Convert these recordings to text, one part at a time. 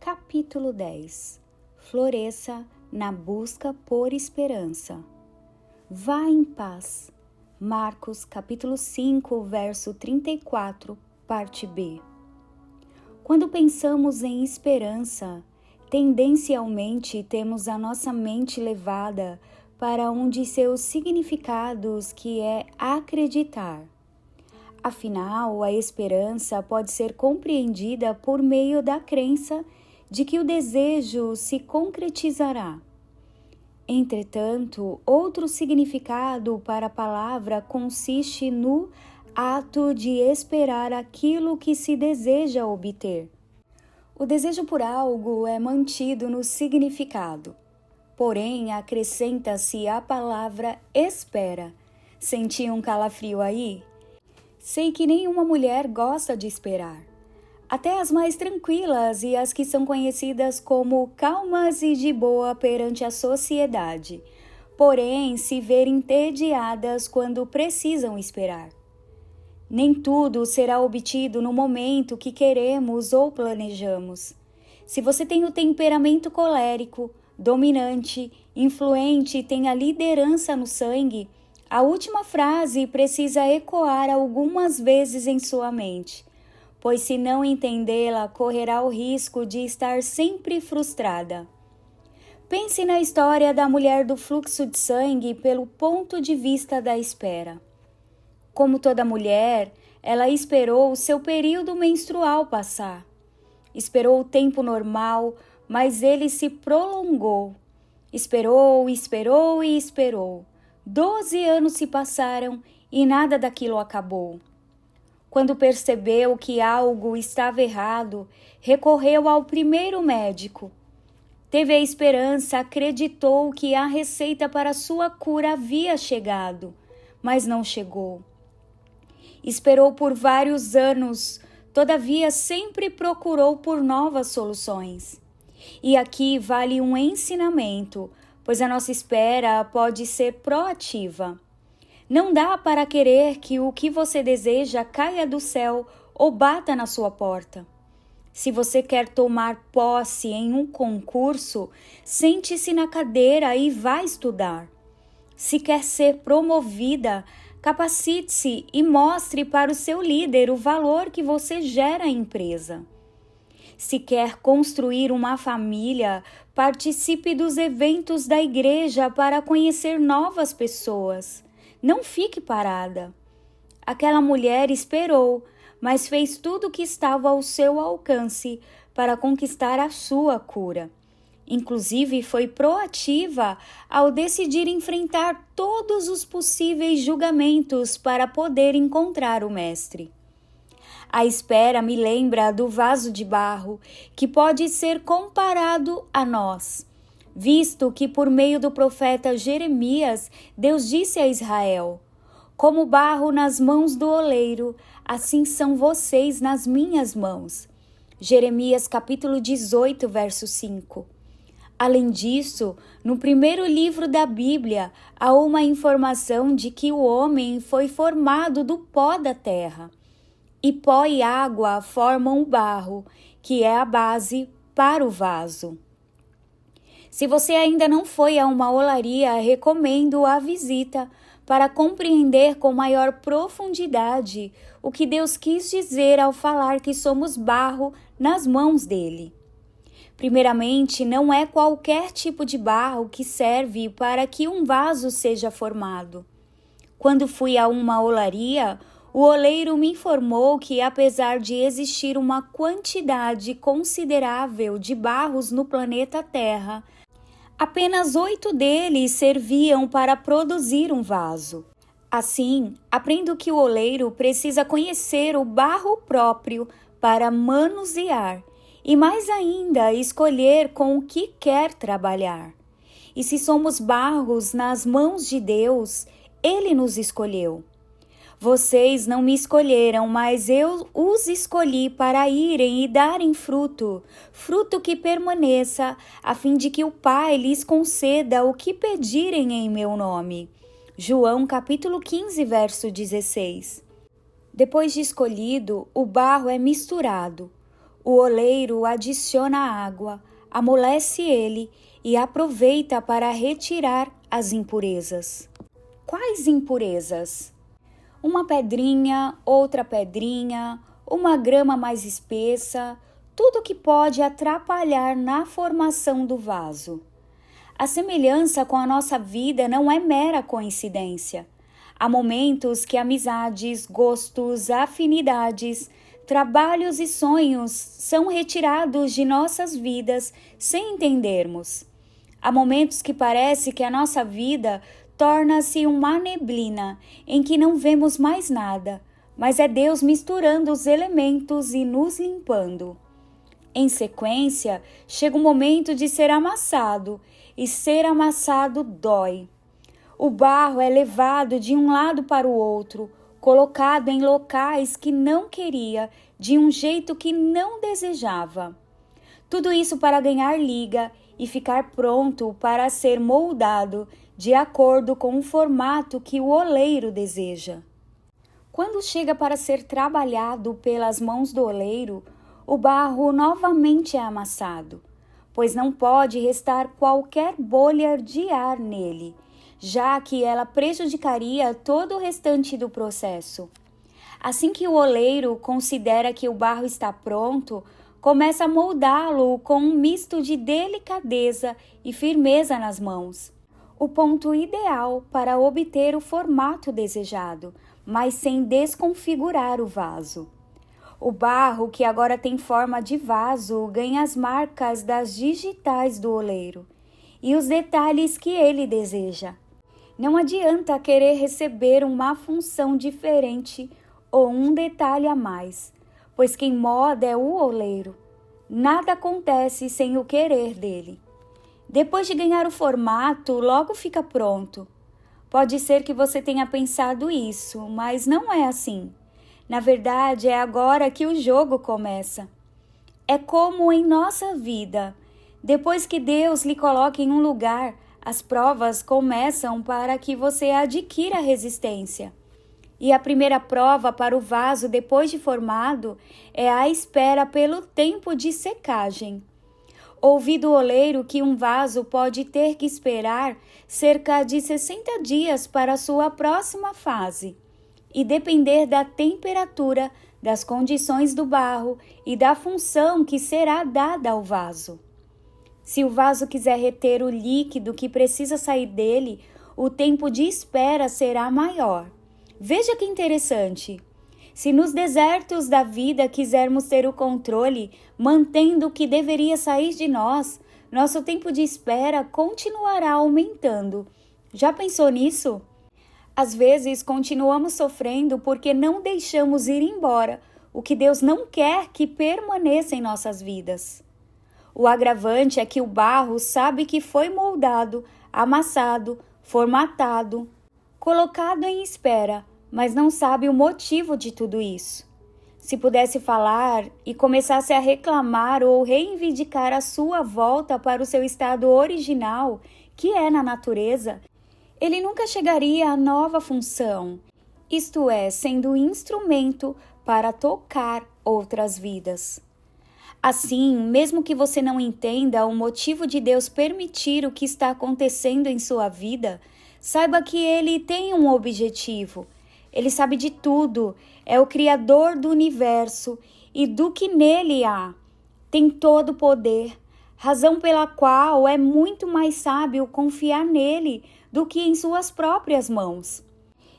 capítulo 10. Floresça na busca por esperança. Vá em paz. Marcos, capítulo 5, verso 34, parte B. Quando pensamos em esperança, tendencialmente temos a nossa mente levada para um de seus significados, que é acreditar. Afinal, a esperança pode ser compreendida por meio da crença de que o desejo se concretizará. Entretanto, outro significado para a palavra consiste no ato de esperar aquilo que se deseja obter. O desejo por algo é mantido no significado, porém acrescenta-se a palavra espera. Senti um calafrio aí? Sei que nenhuma mulher gosta de esperar. Até as mais tranquilas e as que são conhecidas como calmas e de boa perante a sociedade, porém se verem entediadas quando precisam esperar. Nem tudo será obtido no momento que queremos ou planejamos. Se você tem o temperamento colérico, dominante, influente e tem a liderança no sangue, a última frase precisa ecoar algumas vezes em sua mente, pois se não entendê-la, correrá o risco de estar sempre frustrada. Pense na história da mulher do fluxo de sangue pelo ponto de vista da espera. Como toda mulher, ela esperou o seu período menstrual passar. Esperou o tempo normal, mas ele se prolongou. Esperou, esperou e esperou. 12 anos se passaram e nada daquilo acabou. Quando percebeu que algo estava errado, recorreu ao primeiro médico. Teve a esperança, acreditou que a receita para sua cura havia chegado, mas não chegou. Esperou por vários anos, todavia sempre procurou por novas soluções. E aqui vale um ensinamento, pois a nossa espera pode ser proativa. Não dá para querer que o que você deseja caia do céu ou bata na sua porta. Se você quer tomar posse em um concurso, sente-se na cadeira e vá estudar. Se quer ser promovida, capacite-se e mostre para o seu líder o valor que você gera à empresa. Se quer construir uma família, participe dos eventos da igreja para conhecer novas pessoas. Não fique parada. Aquela mulher esperou, mas fez tudo o que estava ao seu alcance para conquistar a sua cura. Inclusive, foi proativa ao decidir enfrentar todos os possíveis julgamentos para poder encontrar o Mestre. A espera me lembra do vaso de barro, que pode ser comparado a nós, visto que por meio do profeta Jeremias, Deus disse a Israel: como barro nas mãos do oleiro, assim são vocês nas minhas mãos. Jeremias capítulo 18, verso 5. Além disso, no primeiro livro da Bíblia, há uma informação de que o homem foi formado do pó da terra. E pó e água formam o barro, que é a base para o vaso. Se você ainda não foi a uma olaria, recomendo a visita para compreender com maior profundidade o que Deus quis dizer ao falar que somos barro nas mãos dele. Primeiramente, não é qualquer tipo de barro que serve para que um vaso seja formado. Quando fui a uma olaria, o oleiro me informou que, apesar de existir uma quantidade considerável de barros no planeta Terra, apenas 8 deles serviam para produzir um vaso. Assim, aprendo que o oleiro precisa conhecer o barro próprio para manusear e, mais ainda, escolher com o que quer trabalhar. E se somos barros nas mãos de Deus, Ele nos escolheu. Vocês não me escolheram, mas eu os escolhi para irem e darem fruto, fruto que permaneça, a fim de que o Pai lhes conceda o que pedirem em meu nome. João capítulo 15, verso 16. Depois de escolhido, o barro é misturado. O oleiro adiciona água, amolece ele e aproveita para retirar as impurezas. Quais impurezas? Uma pedrinha, outra pedrinha, uma grama mais espessa, tudo que pode atrapalhar na formação do vaso. A semelhança com a nossa vida não é mera coincidência. Há momentos que amizades, gostos, afinidades, trabalhos e sonhos são retirados de nossas vidas sem entendermos. Há momentos que parece que a nossa vida torna-se uma neblina em que não vemos mais nada, mas é Deus misturando os elementos e nos limpando. Em sequência, chega o momento de ser amassado, e ser amassado dói. O barro é levado de um lado para o outro, colocado em locais que não queria, de um jeito que não desejava. Tudo isso para ganhar liga e ficar pronto para ser moldado de acordo com o formato que o oleiro deseja. Quando chega para ser trabalhado pelas mãos do oleiro, o barro novamente é amassado, pois não pode restar qualquer bolha de ar nele, já que ela prejudicaria todo o restante do processo. Assim que o oleiro considera que o barro está pronto, começa a moldá-lo com um misto de delicadeza e firmeza nas mãos. O ponto ideal para obter o formato desejado, mas sem desconfigurar o vaso. O barro, que agora tem forma de vaso, ganha as marcas das digitais do oleiro e os detalhes que ele deseja. Não adianta querer receber uma função diferente ou um detalhe a mais, pois quem molda é o oleiro. Nada acontece sem o querer dele. Depois de ganhar o formato, logo fica pronto. Pode ser que você tenha pensado isso, mas não é assim. Na verdade, é agora que o jogo começa. É como em nossa vida. Depois que Deus lhe coloca em um lugar, as provas começam para que você adquira resistência. E a primeira prova para o vaso depois de formado é a espera pelo tempo de secagem. Ouvi do oleiro que um vaso pode ter que esperar cerca de 60 dias para a sua próxima fase e depender da temperatura, das condições do barro e da função que será dada ao vaso. Se o vaso quiser reter o líquido que precisa sair dele, o tempo de espera será maior. Veja que interessante. Se nos desertos da vida quisermos ter o controle, mantendo o que deveria sair de nós, nosso tempo de espera continuará aumentando. Já pensou nisso? Às vezes continuamos sofrendo porque não deixamos ir embora o que Deus não quer que permaneça em nossas vidas. O agravante é que o barro sabe que foi moldado, amassado, formatado, colocado em espera, mas não sabe o motivo de tudo isso. Se pudesse falar e começasse a reclamar ou reivindicar a sua volta para o seu estado original, que é na natureza, ele nunca chegaria à nova função, isto é, sendo instrumento para tocar outras vidas. Assim, mesmo que você não entenda o motivo de Deus permitir o que está acontecendo em sua vida, saiba que Ele tem um objetivo. Ele sabe de tudo, é o Criador do universo e do que nele há. Tem todo o poder, razão pela qual é muito mais sábio confiar nele do que em suas próprias mãos.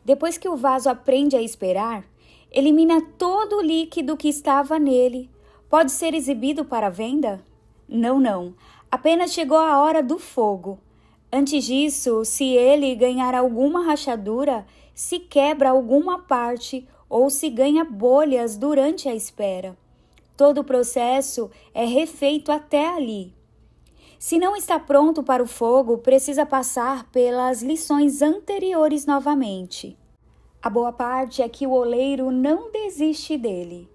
Depois que o vaso aprende a esperar, elimina todo o líquido que estava nele. Pode ser exibido para venda? Não. Apenas chegou a hora do fogo. Antes disso, se ele ganhar alguma rachadura, se quebra alguma parte ou se ganha bolhas durante a espera. Todo o processo é refeito até ali. Se não está pronto para o fogo, precisa passar pelas lições anteriores novamente. A boa parte é que o oleiro não desiste dele.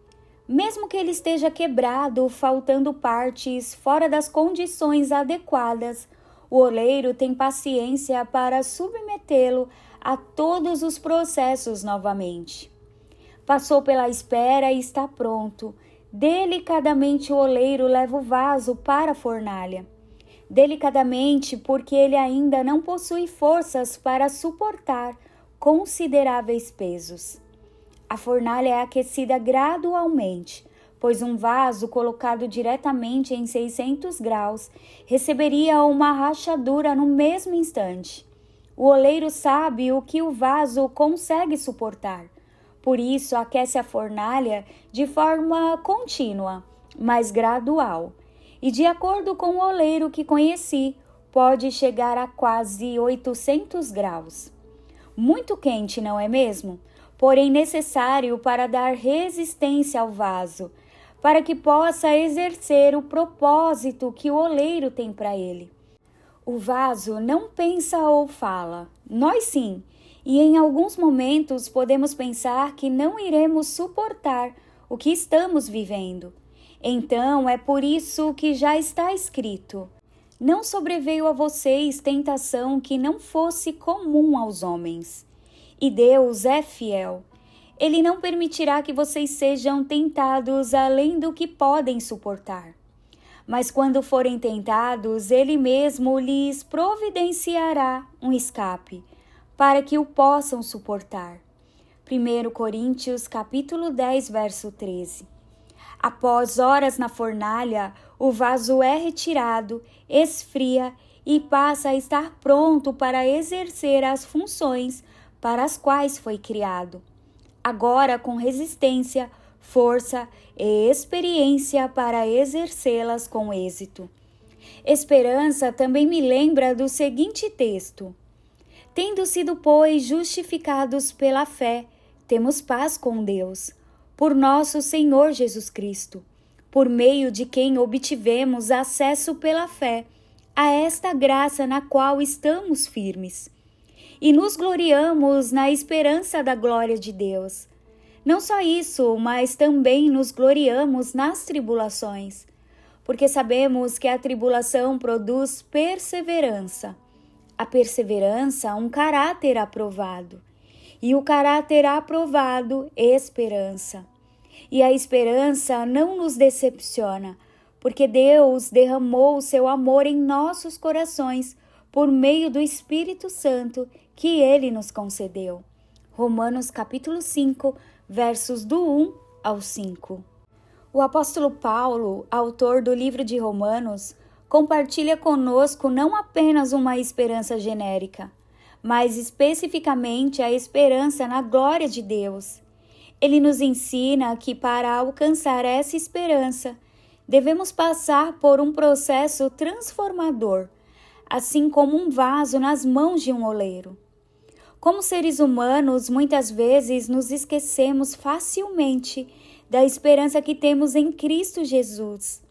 Mesmo que ele esteja quebrado, faltando partes, fora das condições adequadas, o oleiro tem paciência para submetê-lo a todos os processos novamente. Passou pela espera e está pronto, delicadamente o oleiro leva o vaso para a fornalha. Delicadamente, porque ele ainda não possui forças para suportar consideráveis pesos. A fornalha é aquecida gradualmente, pois um vaso colocado diretamente em 600 graus receberia uma rachadura no mesmo instante. O oleiro sabe o que o vaso consegue suportar. Por isso, aquece a fornalha de forma contínua, mas gradual. E de acordo com o oleiro que conheci, pode chegar a quase 800 graus. Muito quente, não é mesmo? Porém necessário para dar resistência ao vaso, para que possa exercer o propósito que o oleiro tem para ele. O vaso não pensa ou fala, nós sim, e em alguns momentos podemos pensar que não iremos suportar o que estamos vivendo. Então é por isso que já está escrito: não sobreveio a vocês tentação que não fosse comum aos homens. E Deus é fiel. Ele não permitirá que vocês sejam tentados além do que podem suportar. Mas quando forem tentados, Ele mesmo lhes providenciará um escape, para que o possam suportar. 1 Coríntios capítulo 10, verso 13. Após horas na fornalha, o vaso é retirado, esfria e passa a estar pronto para exercer as funções para as quais foi criado. Agora com resistência, força e experiência para exercê-las com êxito. Esperança também me lembra do seguinte texto: tendo sido, pois, justificados pela fé, temos paz com Deus, por nosso Senhor Jesus Cristo, por meio de quem obtivemos acesso pela fé a esta graça na qual estamos firmes. E nos gloriamos na esperança da glória de Deus. Não só isso, mas também nos gloriamos nas tribulações, porque sabemos que a tribulação produz perseverança. A perseverança, um caráter aprovado. E o caráter aprovado, esperança. E a esperança não nos decepciona, porque Deus derramou o seu amor em nossos corações por meio do Espírito Santo que Ele nos concedeu. Romanos capítulo 5, versos do 1 ao 5. O apóstolo Paulo, autor do livro de Romanos, compartilha conosco não apenas uma esperança genérica, mas especificamente a esperança na glória de Deus. Ele nos ensina que para alcançar essa esperança, devemos passar por um processo transformador, assim como um vaso nas mãos de um oleiro. Como seres humanos, muitas vezes nos esquecemos facilmente da esperança que temos em Cristo Jesus.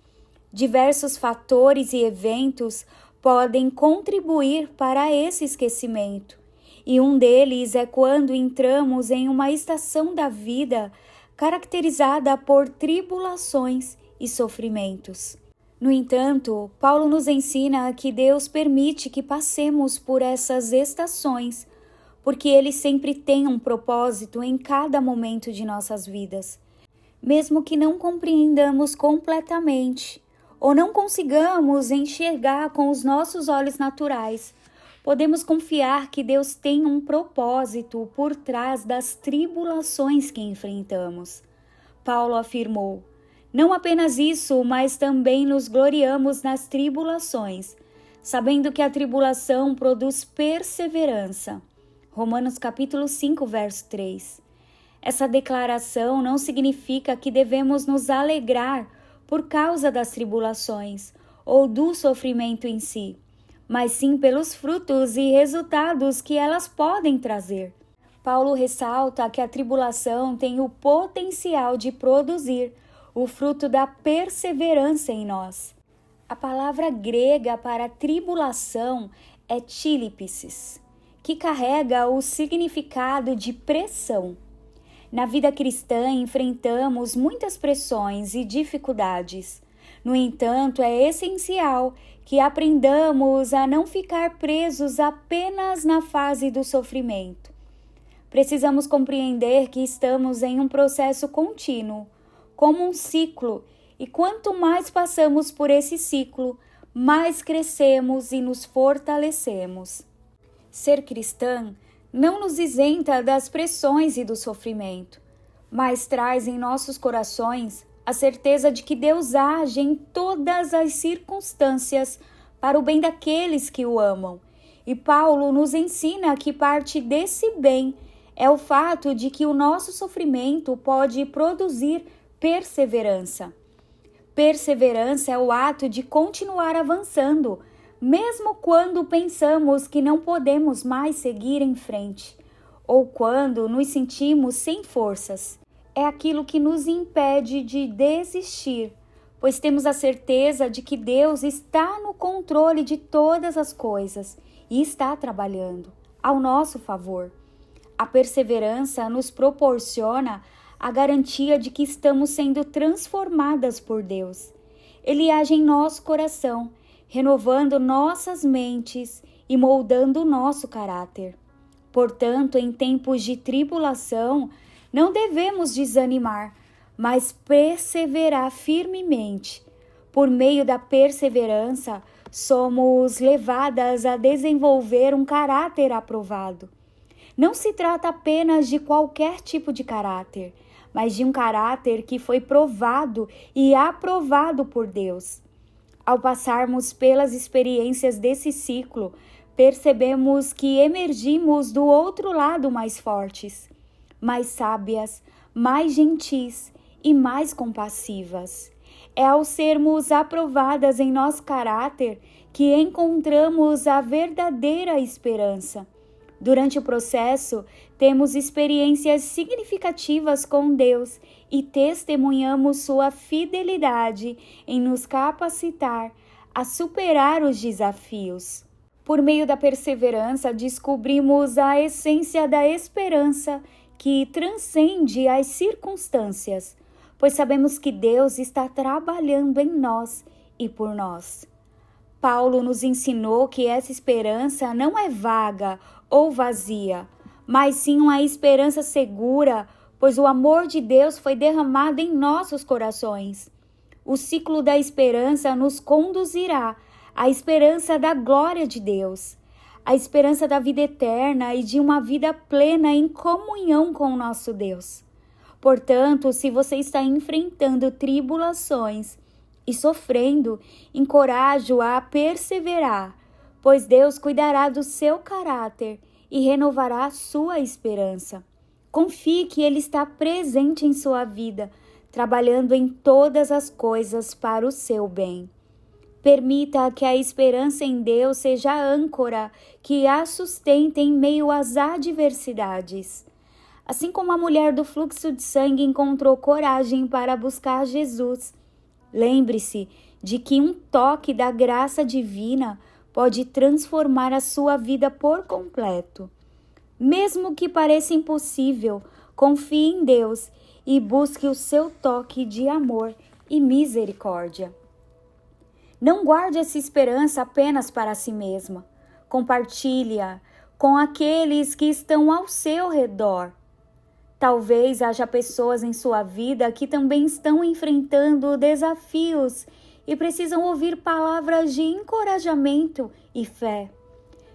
Diversos fatores e eventos podem contribuir para esse esquecimento, e um deles é quando entramos em uma estação da vida caracterizada por tribulações e sofrimentos. No entanto, Paulo nos ensina que Deus permite que passemos por essas estações, porque Ele sempre tem um propósito em cada momento de nossas vidas. Mesmo que não compreendamos completamente, ou não consigamos enxergar com os nossos olhos naturais, podemos confiar que Deus tem um propósito por trás das tribulações que enfrentamos. Paulo afirmou: não apenas isso, mas também nos gloriamos nas tribulações, sabendo que a tribulação produz perseverança. Romanos capítulo 5, verso 3. Essa declaração não significa que devemos nos alegrar por causa das tribulações ou do sofrimento em si, mas sim pelos frutos e resultados que elas podem trazer. Paulo ressalta que a tribulação tem o potencial de produzir o fruto da perseverança em nós. A palavra grega para tribulação é tílipsis, que carrega o significado de pressão. Na vida cristã enfrentamos muitas pressões e dificuldades. No entanto, é essencial que aprendamos a não ficar presos apenas na fase do sofrimento. Precisamos compreender que estamos em um processo contínuo, como um ciclo, e quanto mais passamos por esse ciclo, mais crescemos e nos fortalecemos. Ser cristã não nos isenta das pressões e do sofrimento, mas traz em nossos corações a certeza de que Deus age em todas as circunstâncias para o bem daqueles que o amam. E Paulo nos ensina que parte desse bem é o fato de que o nosso sofrimento pode produzir perseverança. Perseverança é o ato de continuar avançando, mesmo quando pensamos que não podemos mais seguir em frente, ou quando nos sentimos sem forças. É aquilo que nos impede de desistir, pois temos a certeza de que Deus está no controle de todas as coisas e está trabalhando ao nosso favor. A perseverança nos proporciona a garantia de que estamos sendo transformadas por Deus. Ele age em nosso coração, renovando nossas mentes e moldando o nosso caráter. Portanto, em tempos de tribulação, não devemos desanimar, mas perseverar firmemente. Por meio da perseverança, somos levadas a desenvolver um caráter aprovado. Não se trata apenas de qualquer tipo de caráter, mas de um caráter que foi provado e aprovado por Deus. Ao passarmos pelas experiências desse ciclo, percebemos que emergimos do outro lado mais fortes, mais sábias, mais gentis e mais compassivas. É ao sermos aprovadas em nosso caráter que encontramos a verdadeira esperança. Durante o processo, temos experiências significativas com Deus e testemunhamos sua fidelidade em nos capacitar a superar os desafios. Por meio da perseverança, descobrimos a essência da esperança que transcende as circunstâncias, pois sabemos que Deus está trabalhando em nós e por nós. Paulo nos ensinou que essa esperança não é vaga ou vazia, mas sim uma esperança segura, pois o amor de Deus foi derramado em nossos corações. O ciclo da esperança nos conduzirá à esperança da glória de Deus, à esperança da vida eterna e de uma vida plena em comunhão com o nosso Deus. Portanto, se você está enfrentando tribulações e sofrendo, encorajo-o a perseverar, pois Deus cuidará do seu caráter e renovará a sua esperança. Confie que Ele está presente em sua vida, trabalhando em todas as coisas para o seu bem. Permita que a esperança em Deus seja a âncora que a sustente em meio às adversidades. Assim como a mulher do fluxo de sangue encontrou coragem para buscar Jesus, lembre-se de que um toque da graça divina pode transformar a sua vida por completo. Mesmo que pareça impossível, confie em Deus e busque o seu toque de amor e misericórdia. Não guarde essa esperança apenas para si mesma. Compartilhe-a com aqueles que estão ao seu redor. Talvez haja pessoas em sua vida que também estão enfrentando desafios e precisam ouvir palavras de encorajamento e fé.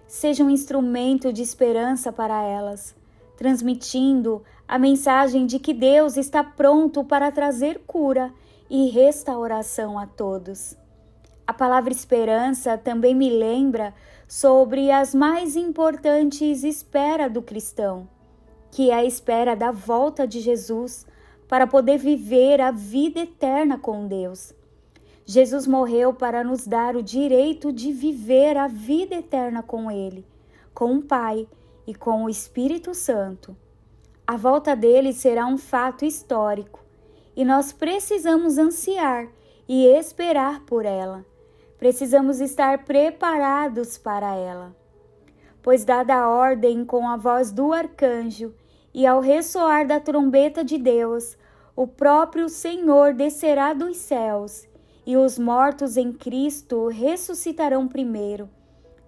Seja um instrumento de esperança para elas, transmitindo a mensagem de que Deus está pronto para trazer cura e restauração a todos. A palavra esperança também me lembra sobre as mais importantes esperas do cristão, que é a espera da volta de Jesus para poder viver a vida eterna com Deus. Jesus morreu para nos dar o direito de viver a vida eterna com Ele, com o Pai e com o Espírito Santo. A volta dele será um fato histórico e nós precisamos ansiar e esperar por ela. Precisamos estar preparados para ela. Pois dada a ordem com a voz do arcanjo e ao ressoar da trombeta de Deus, o próprio Senhor descerá dos céus e os mortos em Cristo ressuscitarão primeiro.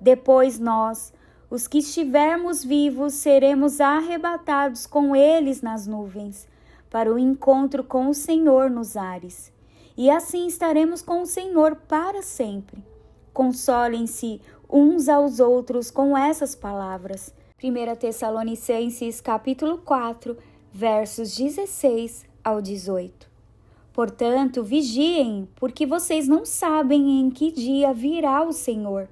Depois nós, os que estivermos vivos, seremos arrebatados com eles nas nuvens, para o encontro com o Senhor nos ares. E assim estaremos com o Senhor para sempre. Consolem-se uns aos outros com essas palavras. 1 Tessalonicenses capítulo 4, versos 16 ao 18. Portanto, vigiem, porque vocês não sabem em que dia virá o Senhor.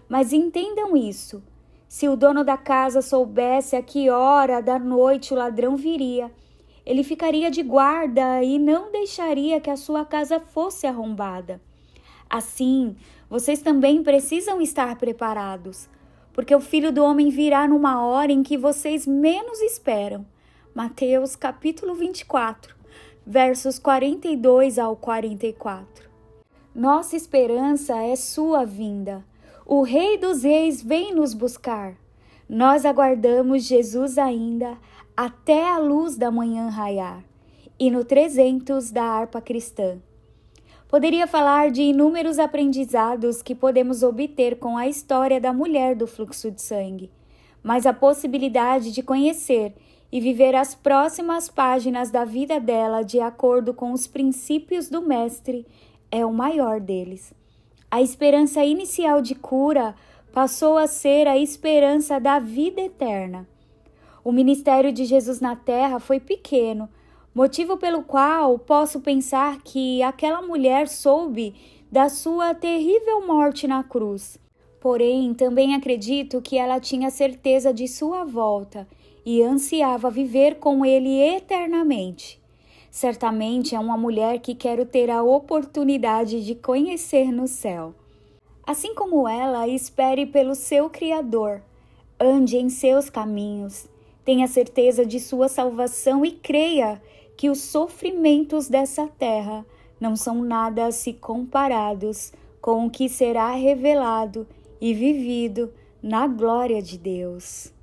Mas entendam isso: se o dono da casa soubesse a que hora da noite o ladrão viria, ele ficaria de guarda e não deixaria que a sua casa fosse arrombada. Assim, vocês também precisam estar preparados, porque o Filho do Homem virá numa hora em que vocês menos esperam. Mateus capítulo 24, versos 42 ao 44. Nossa esperança é sua vinda. O Rei dos Reis vem nos buscar. Nós aguardamos Jesus ainda até a luz da manhã raiar. E no 300 da harpa cristã. Poderia falar de inúmeros aprendizados que podemos obter com a história da mulher do fluxo de sangue, mas a possibilidade de conhecer e viver as próximas páginas da vida dela de acordo com os princípios do Mestre é o maior deles. A esperança inicial de cura passou a ser a esperança da vida eterna. O ministério de Jesus na terra foi pequeno, motivo pelo qual posso pensar que aquela mulher soube da sua terrível morte na cruz. Porém, também acredito que ela tinha certeza de sua volta e ansiava viver com ele eternamente. Certamente é uma mulher que quero ter a oportunidade de conhecer no céu. Assim como ela, espere pelo seu Criador, ande em seus caminhos, tenha certeza de sua salvação e creia que os sofrimentos dessa terra não são nada se comparados com o que será revelado e vivido na glória de Deus.